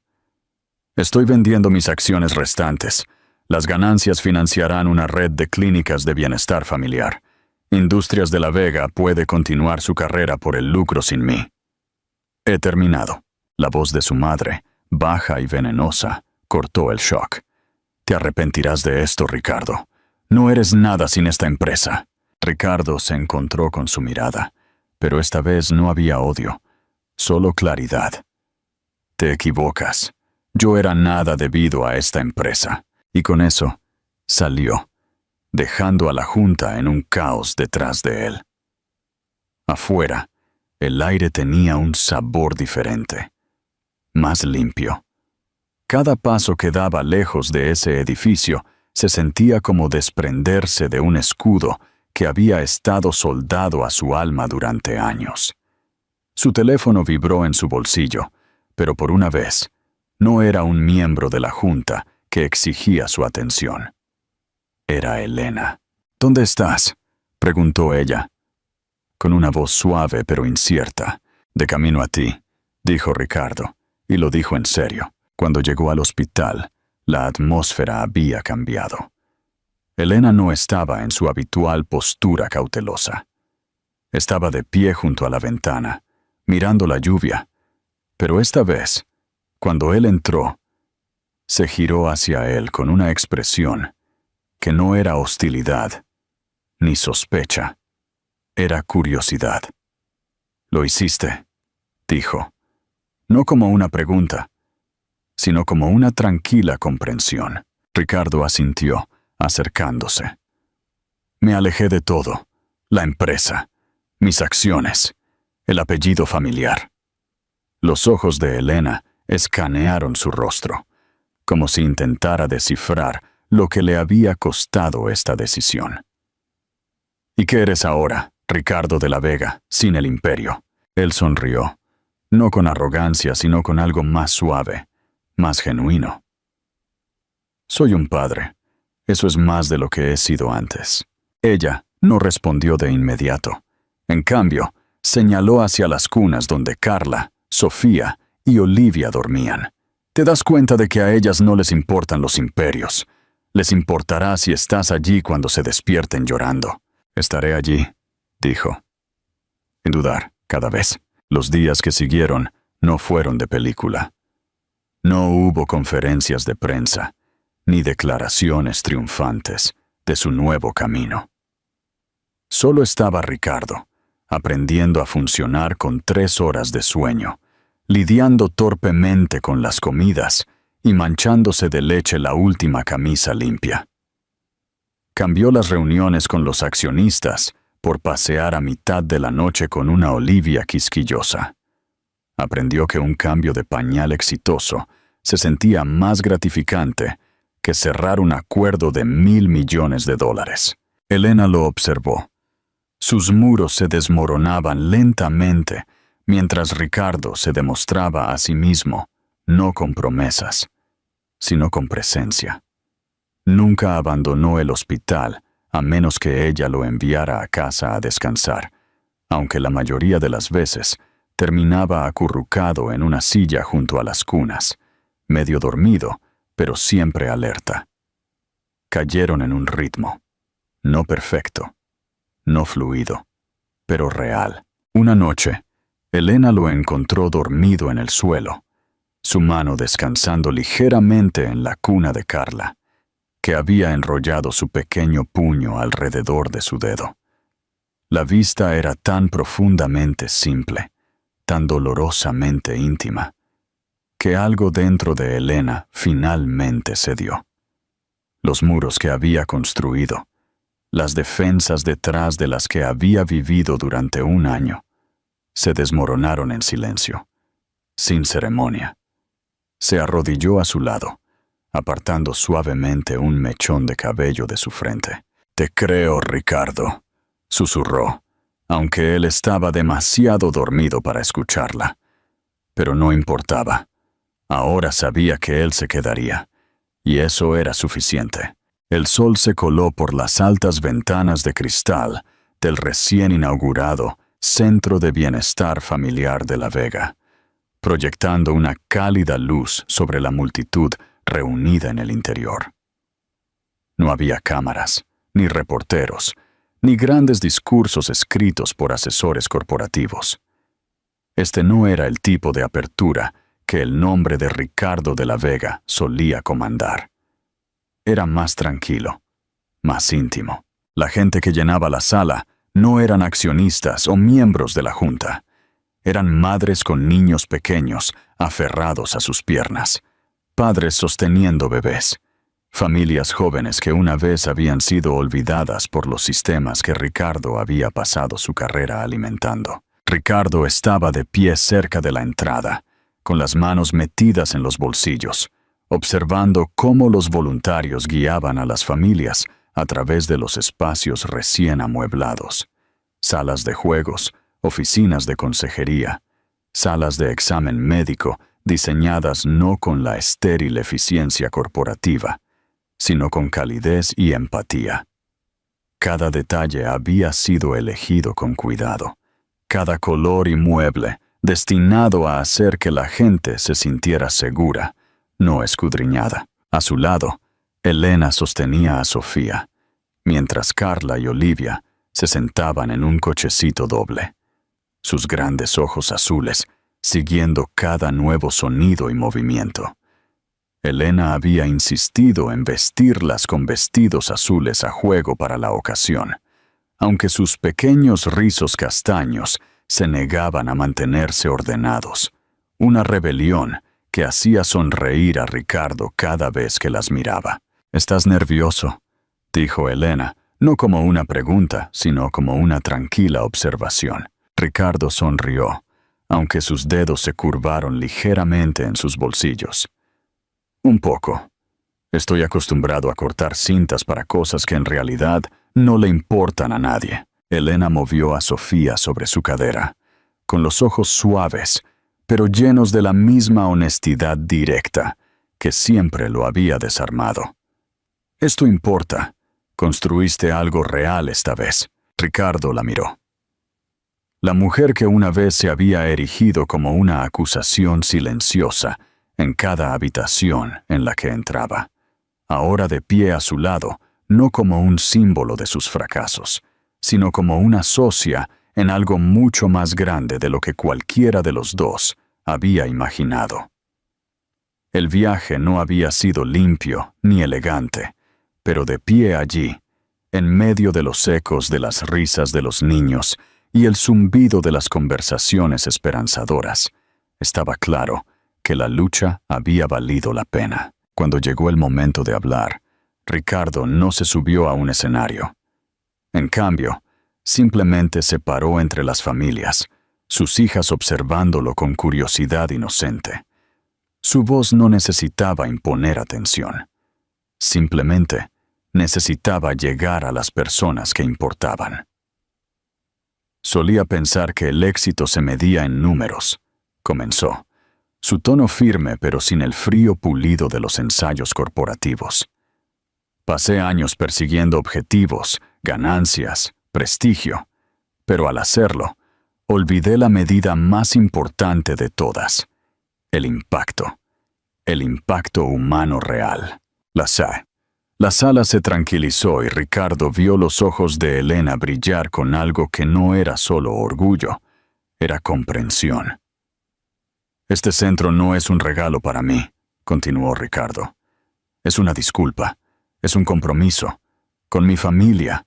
Estoy vendiendo mis acciones restantes. Las ganancias financiarán una red de clínicas de bienestar familiar. Industrias de la Vega puede continuar su carrera por el lucro sin mí. He terminado. La voz de su madre, baja y venenosa, cortó el shock. Te arrepentirás de esto, Ricardo. No eres nada sin esta empresa. Ricardo se encontró con su mirada, pero esta vez no había odio, solo claridad. Te equivocas. Yo era nada debido a esta empresa. Y con eso, salió, dejando a la junta en un caos detrás de él. Afuera, el aire tenía un sabor diferente, más limpio. Cada paso que daba lejos de ese edificio se sentía como desprenderse de un escudo que había estado soldado a su alma durante años. Su teléfono vibró en su bolsillo, pero por una vez, no era un miembro de la junta que exigía su atención. Era Elena. ¿Dónde estás?, preguntó ella, con una voz suave pero incierta. De camino a ti, dijo Ricardo, y lo dijo en serio. Cuando llegó al hospital, la atmósfera había cambiado. Elena no estaba en su habitual postura cautelosa. Estaba de pie junto a la ventana, mirando la lluvia, pero esta vez, cuando él entró, se giró hacia él con una expresión que no era hostilidad ni sospecha, era curiosidad. «Lo hiciste», dijo, no como una pregunta, sino como una tranquila comprensión. Ricardo asintió, acercándose. Me alejé de todo, la empresa, mis acciones, el apellido familiar. Los ojos de Elena escanearon su rostro, como si intentara descifrar lo que le había costado esta decisión. ¿Y qué eres ahora, Ricardo de la Vega, sin el imperio? Él sonrió, no con arrogancia, sino con algo más suave, más genuino. Soy un padre. Eso es más de lo que he sido antes. Ella, No respondió de inmediato. En cambio, señaló hacia las cunas donde Carla, Sofía y Olivia dormían. Te das cuenta de que a ellas no les importan los imperios. Les importará si estás allí cuando se despierten llorando. Estaré allí, dijo. Sin dudar, cada vez. Los días que siguieron no fueron de película. No hubo conferencias de prensa, ni declaraciones triunfantes de su nuevo camino. Solo estaba Ricardo, aprendiendo a funcionar con 3 horas de sueño, lidiando torpemente con las comidas y manchándose de leche la última camisa limpia. Cambió las reuniones con los accionistas por pasear a mitad de la noche con una Olivia quisquillosa. Aprendió que un cambio de pañal exitoso se sentía más gratificante que cerrar un acuerdo de $1.000 millones. Elena lo observó. Sus muros se desmoronaban lentamente mientras Ricardo se demostraba a sí mismo, no con promesas, sino con presencia. Nunca abandonó el hospital a menos que ella lo enviara a casa a descansar, aunque la mayoría de las veces terminaba acurrucado en una silla junto a las cunas, medio dormido, pero siempre alerta. Cayeron en un ritmo, no perfecto, no fluido, pero real. Una noche, Elena lo encontró dormido en el suelo, su mano descansando ligeramente en la cuna de Carla, que había enrollado su pequeño puño alrededor de su dedo. La vista era tan profundamente simple, tan dolorosamente íntima, que algo dentro de Elena finalmente cedió. Los muros que había construido, las defensas detrás de las que había vivido durante 1 año, se desmoronaron en silencio, sin ceremonia. Se arrodilló a su lado, apartando suavemente un mechón de cabello de su frente. «Te creo, Ricardo», susurró, aunque él estaba demasiado dormido para escucharla. Pero no importaba. Ahora sabía que él se quedaría, y eso era suficiente. El sol se coló por las altas ventanas de cristal del recién inaugurado Centro de Bienestar Familiar de La Vega, proyectando una cálida luz sobre la multitud reunida en el interior. No había cámaras, ni reporteros, ni grandes discursos escritos por asesores corporativos. Este no era el tipo de apertura que el nombre de Ricardo de la Vega solía comandar. Era más tranquilo, más íntimo. La gente que llenaba la sala no eran accionistas o miembros de la junta. Eran madres con niños pequeños aferrados a sus piernas, padres sosteniendo bebés, familias jóvenes que una vez habían sido olvidadas por los sistemas que Ricardo había pasado su carrera alimentando. Ricardo estaba de pie cerca de la entrada, con las manos metidas en los bolsillos, observando cómo los voluntarios guiaban a las familias a través de los espacios recién amueblados, salas de juegos, oficinas de consejería, salas de examen médico diseñadas no con la estéril eficiencia corporativa, sino con calidez y empatía. Cada detalle había sido elegido con cuidado, cada color y mueble destinado a hacer que la gente se sintiera segura, no escudriñada. A su lado, Elena sostenía a Sofía, mientras Carla y Olivia se sentaban en un cochecito doble, sus grandes ojos azules siguiendo cada nuevo sonido y movimiento. Elena había insistido en vestirlas con vestidos azules a juego para la ocasión, aunque sus pequeños rizos castaños se negaban a mantenerse ordenados, una rebelión que hacía sonreír a Ricardo cada vez que las miraba. «¿Estás nervioso?», dijo Elena, no como una pregunta, sino como una tranquila observación. Ricardo sonrió, aunque sus dedos se curvaron ligeramente en sus bolsillos. «Un poco. Estoy acostumbrado a cortar cintas para cosas que en realidad no le importan a nadie». Elena movió a Sofía sobre su cadera, con los ojos suaves, pero llenos de la misma honestidad directa que siempre lo había desarmado. «Esto importa», Construiste algo real esta vez. Ricardo la miró. La mujer que una vez se había erigido como una acusación silenciosa en cada habitación en la que entraba, ahora de pie a su lado, no como un símbolo de sus fracasos, sino como una socia en algo mucho más grande de lo que cualquiera de los dos había imaginado. El viaje no había sido limpio ni elegante, pero de pie allí, en medio de los ecos de las risas de los niños y el zumbido de las conversaciones esperanzadoras, estaba claro que la lucha había valido la pena. Cuando llegó el momento de hablar, Ricardo no se subió a un escenario. En cambio, simplemente se paró entre las familias, sus hijas observándolo con curiosidad inocente. Su voz no necesitaba imponer atención. Simplemente necesitaba llegar a las personas que importaban. Solía pensar que el éxito se medía en números, comenzó, su tono firme pero sin el frío pulido de los ensayos corporativos. Pasé años persiguiendo objetivos, ganancias, prestigio, pero al hacerlo, olvidé la medida más importante de todas, el impacto humano real. La sala se tranquilizó y Ricardo vio los ojos de Elena brillar con algo que no era solo orgullo, era comprensión. Este centro no es un regalo para mí, continuó Ricardo. Es una disculpa, es un compromiso, con mi familia,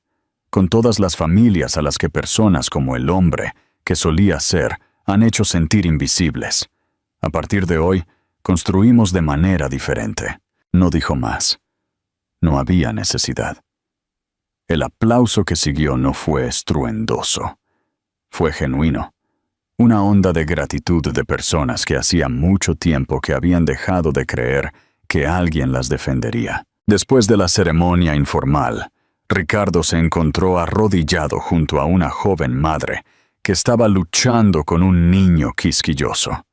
con todas las familias a las que personas como el hombre, que solía ser, han hecho sentir invisibles. A partir de hoy, construimos de manera diferente. No dijo más. No había necesidad. El aplauso que siguió no fue estruendoso. Fue genuino. Una onda de gratitud de personas que hacía mucho tiempo que habían dejado de creer que alguien las defendería. Después de la ceremonia informal, Ricardo se encontró arrodillado junto a una joven madre que estaba luchando con un niño quisquilloso.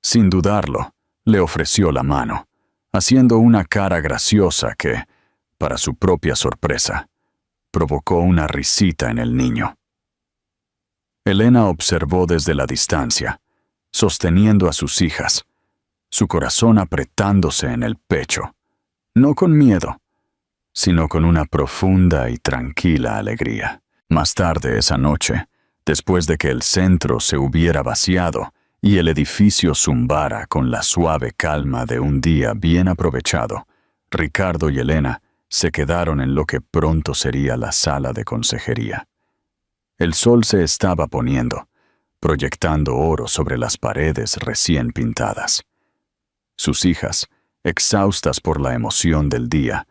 Sin dudarlo, le ofreció la mano, haciendo una cara graciosa que, para su propia sorpresa, provocó una risita en el niño. Elena observó desde la distancia, sosteniendo a sus hijas, su corazón apretándose en el pecho, no con miedo, sino con una profunda y tranquila alegría. Más tarde esa noche, después de que el centro se hubiera vaciado y el edificio zumbara con la suave calma de un día bien aprovechado, Ricardo y Elena se quedaron en lo que pronto sería la sala de consejería. El sol se estaba poniendo, proyectando oro sobre las paredes recién pintadas. Sus hijas, exhaustas por la emoción del día,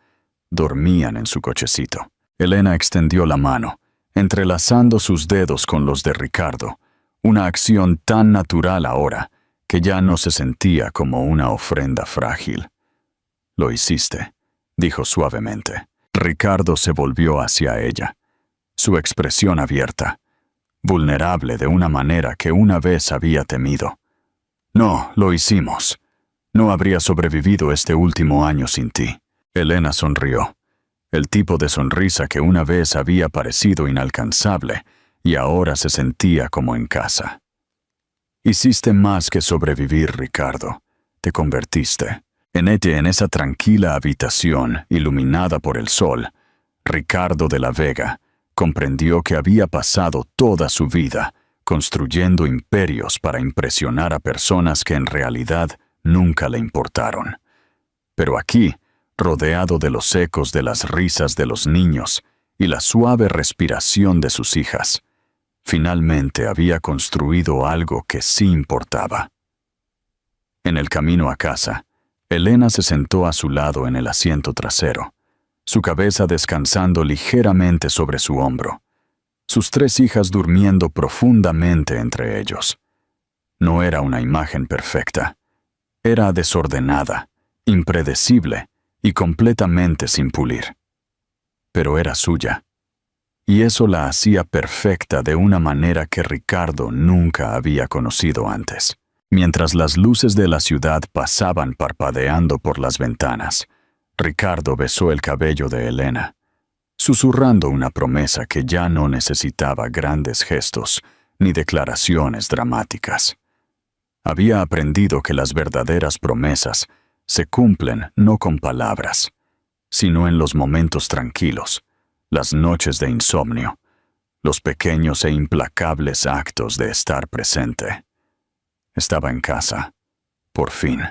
dormían en su cochecito. Elena extendió la mano, entrelazando sus dedos con los de Ricardo, una acción tan natural ahora que ya no se sentía como una ofrenda frágil. «Lo hiciste», dijo suavemente. Ricardo se volvió hacia ella, su expresión abierta, vulnerable de una manera que una vez había temido. «No, lo hicimos. No habría sobrevivido este último año sin ti». Elena sonrió, el tipo de sonrisa que una vez había parecido inalcanzable y ahora se sentía como en casa. «Hiciste más que sobrevivir, Ricardo. Te convertiste». En esa tranquila habitación iluminada por el sol, Ricardo de la Vega comprendió que había pasado toda su vida construyendo imperios para impresionar a personas que en realidad nunca le importaron. Pero aquí, rodeado de los ecos de las risas de los niños y la suave respiración de sus hijas, finalmente había construido algo que sí importaba. En el camino a casa, Elena se sentó a su lado en el asiento trasero, su cabeza descansando ligeramente sobre su hombro, sus 3 hijas durmiendo profundamente entre ellos. No era una imagen perfecta. Era desordenada, impredecible y completamente sin pulir. Pero era suya, y eso la hacía perfecta de una manera que Ricardo nunca había conocido antes. Mientras las luces de la ciudad pasaban parpadeando por las ventanas, Ricardo besó el cabello de Elena. susurrando una promesa que ya no necesitaba grandes gestos ni declaraciones dramáticas. Había aprendido que las verdaderas promesas se cumplen no con palabras, sino en los momentos tranquilos, las noches de insomnio, los pequeños e implacables actos de estar presente. Estaba en casa, por fin.